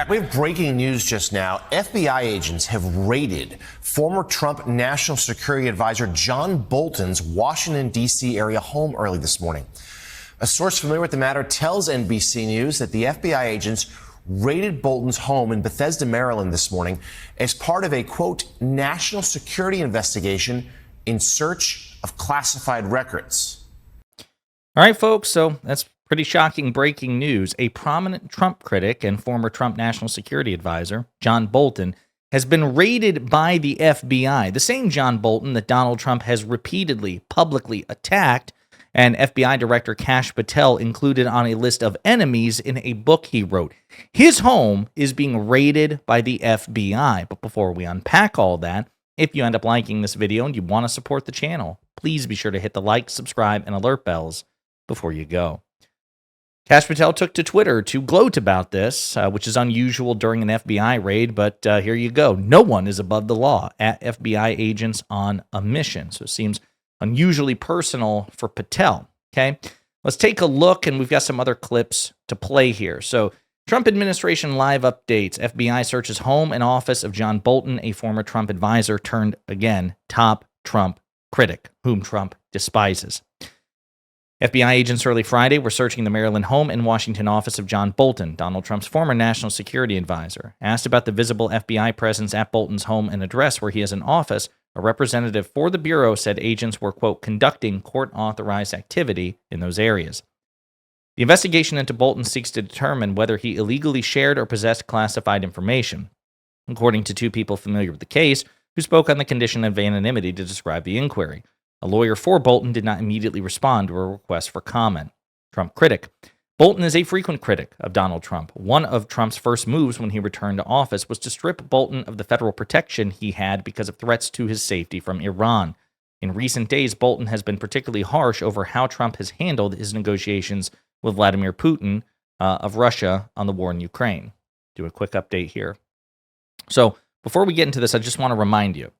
We have breaking news just now. FBI agents have raided former Trump National Security Advisor John Bolton's Washington, D.C. area home early this morning. A source familiar with the matter tells NBC News that the FBI agents raided Bolton's home in Bethesda, Maryland this morning as part of a, quote, national security investigation in search of classified records. All right, folks, so that's pretty shocking breaking news. A prominent Trump critic and former Trump National Security Advisor, John Bolton, has been raided by the FBI, the same John Bolton that Donald Trump has repeatedly publicly attacked, and FBI Director Kash Patel included on a list of enemies in a book he wrote. His home is being raided by the FBI. But before we unpack all that, if you end up liking this video and you want to support the channel, please be sure to hit the like, subscribe, and alert bells before you go. Kash Patel took to Twitter to gloat about this, which is unusual during an FBI raid, but here you go. No one is above the law at FBI agents on a mission. So it seems unusually personal for Patel, okay? Let's take a look, and we've got some other clips to play here. So Trump administration live updates. FBI searches home and office of John Bolton, a former Trump advisor turned, again, top Trump critic, whom Trump despises. FBI agents early Friday were searching the Maryland home and Washington office of John Bolton, Donald Trump's former national security advisor. Asked about the visible FBI presence at Bolton's home and address where he has an office, a representative for the Bureau said agents were, quote, conducting court-authorized activity in those areas. The investigation into Bolton seeks to determine whether he illegally shared or possessed classified information, according to two people familiar with the case who spoke on the condition of anonymity to describe the inquiry. A lawyer for Bolton did not immediately respond to a request for comment. Trump critic. Bolton is a frequent critic of Donald Trump. One of Trump's first moves when he returned to office was to strip Bolton of the federal protection he had because of threats to his safety from Iran. In recent days, Bolton has been particularly harsh over how Trump has handled his negotiations with Vladimir Putin of Russia on the war in Ukraine. Do a quick update here. So before we get into this, I just want to remind you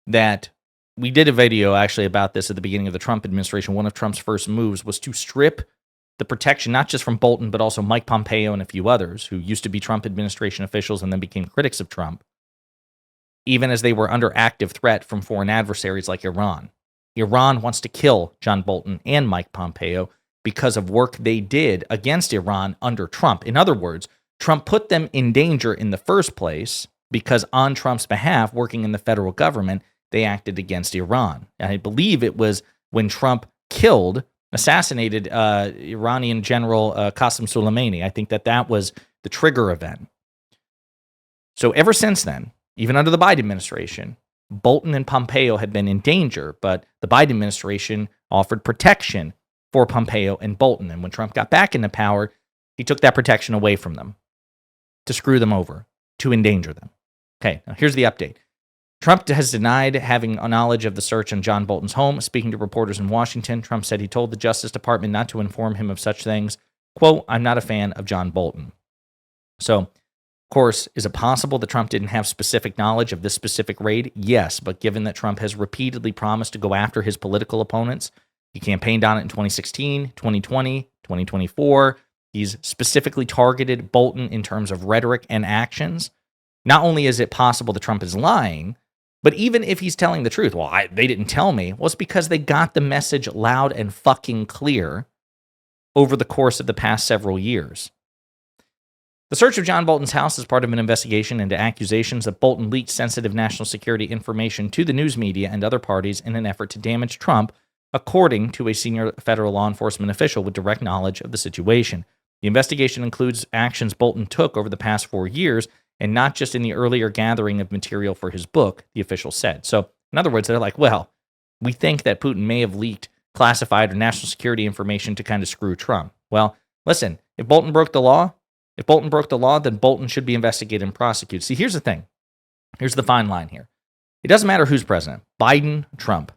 that we did a video actually about this at the beginning of the Trump administration. One of Trump's first moves was to strip the protection, not just from Bolton, but also Mike Pompeo and a few others who used to be Trump administration officials and then became critics of Trump, even as they were under active threat from foreign adversaries like Iran. Iran wants to kill John Bolton and Mike Pompeo because of work they did against Iran under Trump. In other words, Trump put them in danger in the first place because on Trump's behalf, working in the federal government, they acted against Iran. And I believe it was when Trump assassinated Iranian General Qasem Soleimani. I think that was the trigger event. So ever since then, even under the Biden administration, Bolton and Pompeo had been in danger, but the Biden administration offered protection for Pompeo and Bolton. And when Trump got back into power, he took that protection away from them to screw them over, to endanger them. Okay, now here's the update. Trump has denied having knowledge of the search on John Bolton's home. Speaking to reporters in Washington, Trump said he told the Justice Department not to inform him of such things. Quote, I'm not a fan of John Bolton. So, of course, is it possible that Trump didn't have specific knowledge of this specific raid? Yes, but given that Trump has repeatedly promised to go after his political opponents, he campaigned on it in 2016, 2020, 2024. He's specifically targeted Bolton in terms of rhetoric and actions. Not only is it possible that Trump is lying, but even if he's telling the truth, they didn't tell me. Well, it's because they got the message loud and fucking clear over the course of the past several years. The search of John Bolton's house is part of an investigation into accusations that Bolton leaked sensitive national security information to the news media and other parties in an effort to damage Trump, according to a senior federal law enforcement official with direct knowledge of the situation. The investigation includes actions Bolton took over the past 4 years, and not just in the earlier gathering of material for his book, the official said. So, in other words, they're like, well, we think that Putin may have leaked classified or national security information to kind of screw Trump. Well, listen, if Bolton broke the law, then Bolton should be investigated and prosecuted. See, here's the thing. Here's the fine line here. It doesn't matter who's president, Biden, Trump.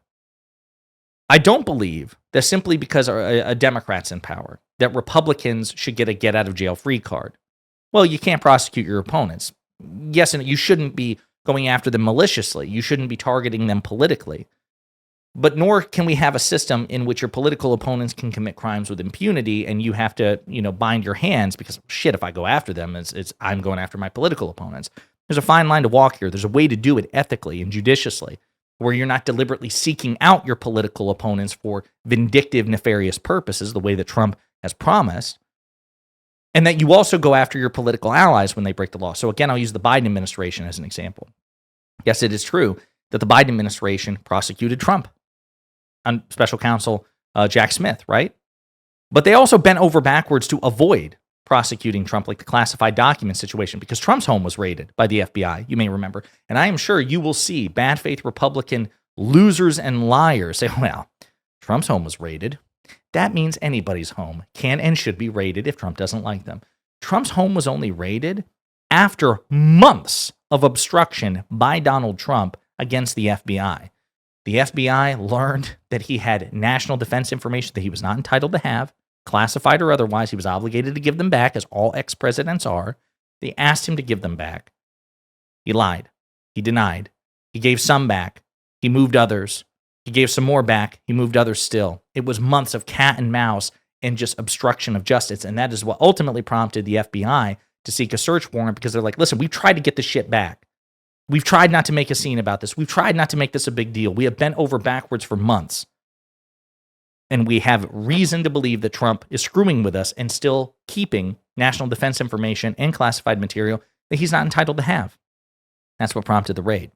I don't believe that simply because a Democrat's in power, that Republicans should get a get-out-of-jail-free card. Well, you can't prosecute your opponents. Yes, and you shouldn't be going after them maliciously. You shouldn't be targeting them politically. But nor can we have a system in which your political opponents can commit crimes with impunity and you have to, bind your hands because, shit, if I go after them, I'm going after my political opponents. There's a fine line to walk here. There's a way to do it ethically and judiciously, where you're not deliberately seeking out your political opponents for vindictive, nefarious purposes, the way that Trump has promised, and that you also go after your political allies when they break the law. So again, I'll use the Biden administration as an example. Yes, it is true that the Biden administration prosecuted Trump on special counsel Jack Smith, right? But they also bent over backwards to avoid prosecuting Trump, like the classified document situation, because Trump's home was raided by the FBI, you may remember. And I am sure you will see bad faith Republican losers and liars say, well, Trump's home was raided. That means anybody's home can and should be raided if Trump doesn't like them. Trump's home was only raided after months of obstruction by Donald Trump against the FBI. The FBI learned that he had national defense information that he was not entitled to have, classified or otherwise. He was obligated to give them back, as all ex-presidents are. They asked him to give them back. He lied. He denied. He gave some back. He moved others. He gave some more back. He moved others still. It was months of cat and mouse and just obstruction of justice. And that is what ultimately prompted the FBI to seek a search warrant, because they're like, listen, we've tried to get this shit back. We've tried not to make a scene about this. We've tried not to make this a big deal. We have bent over backwards for months. And we have reason to believe that Trump is screwing with us and still keeping national defense information and classified material that he's not entitled to have. That's what prompted the raid.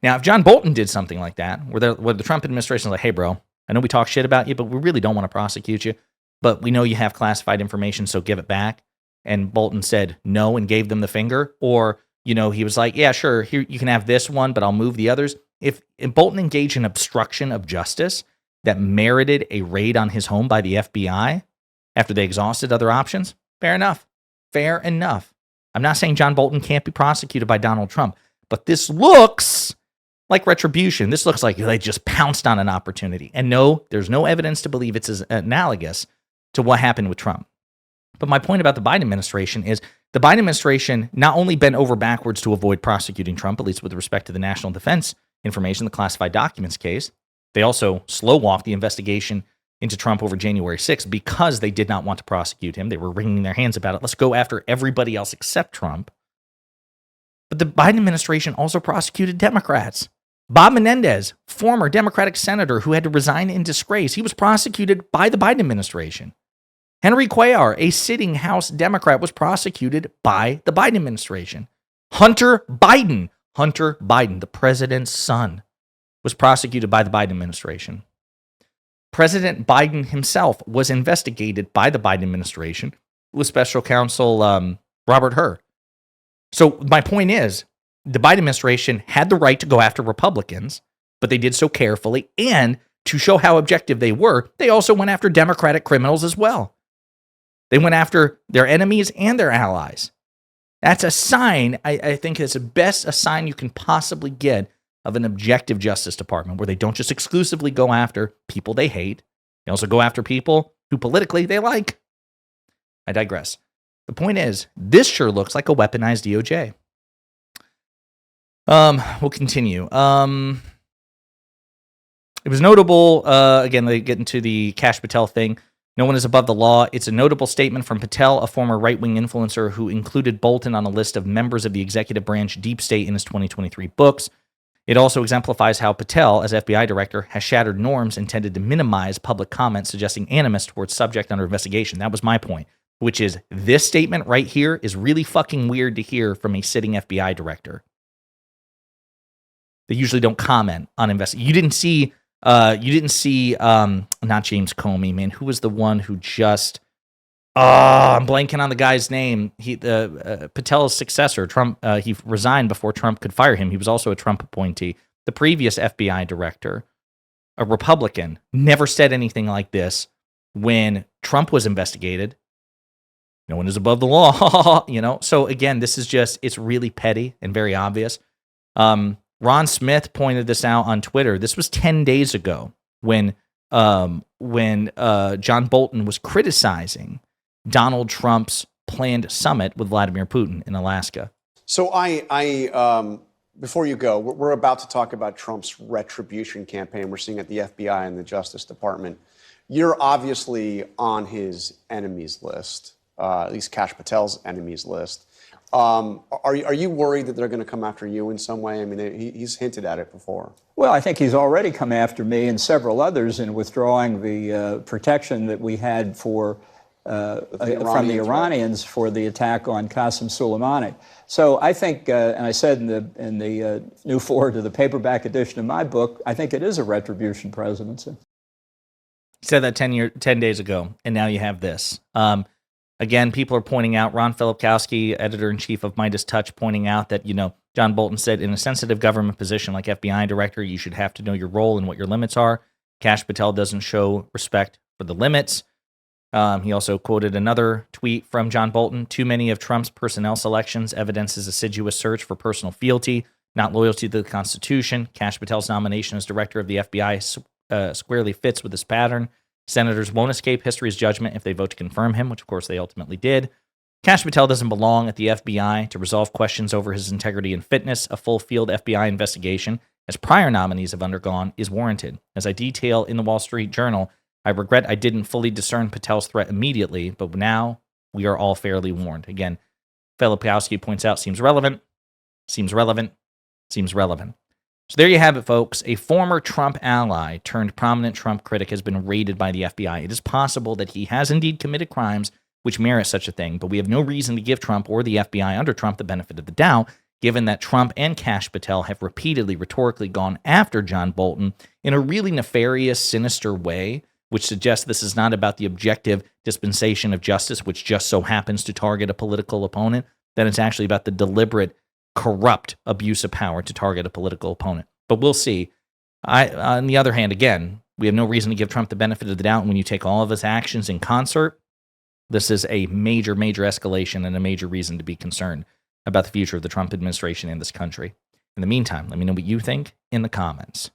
Now, if John Bolton did something like that, where the Trump administration is like, hey, bro, I know we talk shit about you, but we really don't want to prosecute you, but we know you have classified information, so give it back. And Bolton said no and gave them the finger. Or, he was like, yeah, sure, here you can have this one, but I'll move the others. If Bolton engaged in obstruction of justice that merited a raid on his home by the FBI after they exhausted other options, fair enough. Fair enough. I'm not saying John Bolton can't be prosecuted by Donald Trump, but this looks like retribution. This looks like they just pounced on an opportunity. And no, there's no evidence to believe it's as analogous to what happened with Trump. But my point about the Biden administration is the Biden administration not only bent over backwards to avoid prosecuting Trump, at least with respect to the national defense information, the classified documents case, they also slow-walked the investigation into Trump over January 6th because they did not want to prosecute him. They were wringing their hands about it. Let's go after everybody else except Trump. But the Biden administration also prosecuted Democrats. Bob Menendez, former Democratic senator who had to resign in disgrace, he was prosecuted by the Biden administration. Henry Cuellar, a sitting House Democrat, was prosecuted by the Biden administration. Hunter Biden, the president's son, was prosecuted by the Biden administration. President Biden himself was investigated by the Biden administration with special counsel Robert Hur. So my point is, the Biden administration had the right to go after Republicans, but they did so carefully, and to show how objective they were, they also went after Democratic criminals as well. They went after their enemies and their allies. That's a sign, I think it's the best a sign you can possibly get of an objective Justice Department, where they don't just exclusively go after people they hate. They also go after people who politically they like. I digress. The point is, this sure looks like a weaponized DOJ. We'll continue. It was notable, again, they get into the Kash Patel thing. No one is above the law. It's a notable statement from Patel, a former right-wing influencer who included Bolton on a list of members of the executive branch deep state in his 2023 books. It also exemplifies how Patel, as FBI director, has shattered norms intended to minimize public comment, suggesting animus towards subject under investigation. That was my point, which is this statement right here is really fucking weird to hear from a sitting FBI director. They usually don't comment on investigation. You didn't see not James Comey, man. Who was the one who just? I'm blanking on the guy's name. Patel's successor, Trump. He resigned before Trump could fire him. He was also a Trump appointee. The previous FBI director, a Republican, never said anything like this when Trump was investigated. No one is above the law, So again, this is it's really petty and very obvious. Ron Smith pointed this out on Twitter. This was 10 days ago when John Bolton was criticizing Donald Trump's planned summit with Vladimir Putin in Alaska. So I before you go, we're about to talk about Trump's Retribution campaign we're seeing at the FBI and the Justice Department. You're obviously on his enemies list, at least Kash Patel's enemies list. Are you worried that they're going to come after you in some way? I mean, he's hinted at it before. Well, I think he's already come after me and several others in withdrawing the protection that we had for from the Iranians for the attack on Qasem Soleimani. So I think, and I said in the new forward to the paperback edition of my book, I think it is a retribution presidency. He said that 10 days ago, and now you have this. Again, people are pointing out, Ron Filipkowski, editor-in-chief of Midas Touch, pointing out that, John Bolton said, in a sensitive government position like FBI director, you should have to know your role and what your limits are. Kash Patel doesn't show respect for the limits. He also quoted another tweet from John Bolton. Too many of Trump's personnel selections evidences assiduous search for personal fealty, not loyalty to the Constitution. Kash Patel's nomination as director of the FBI squarely fits with this pattern. Senators won't escape history's judgment if they vote to confirm him, which of course they ultimately did. Kash Patel doesn't belong at the FBI to resolve questions over his integrity and fitness. A full field FBI investigation, as prior nominees have undergone, is warranted. As I detail in the Wall Street Journal, I regret I didn't fully discern Patel's threat immediately, but now we are all fairly warned. Again, Filipkowski points out, seems relevant. So there you have it, folks. A former Trump ally turned prominent Trump critic has been raided by the FBI. It is possible that he has indeed committed crimes which merit such a thing, but we have no reason to give Trump or the FBI under Trump the benefit of the doubt, given that Trump and Kash Patel have repeatedly, rhetorically gone after John Bolton in a really nefarious, sinister way, which suggests this is not about the objective dispensation of justice, which just so happens to target a political opponent, that it's actually about the deliberate, corrupt abuse of power to target a political opponent. But we'll see. On the other hand, again, we have no reason to give Trump the benefit of the doubt. When you take all of his actions in concert, this is a major, major escalation and a major reason to be concerned about the future of the Trump administration in this country. In the meantime, let me know what you think in the comments.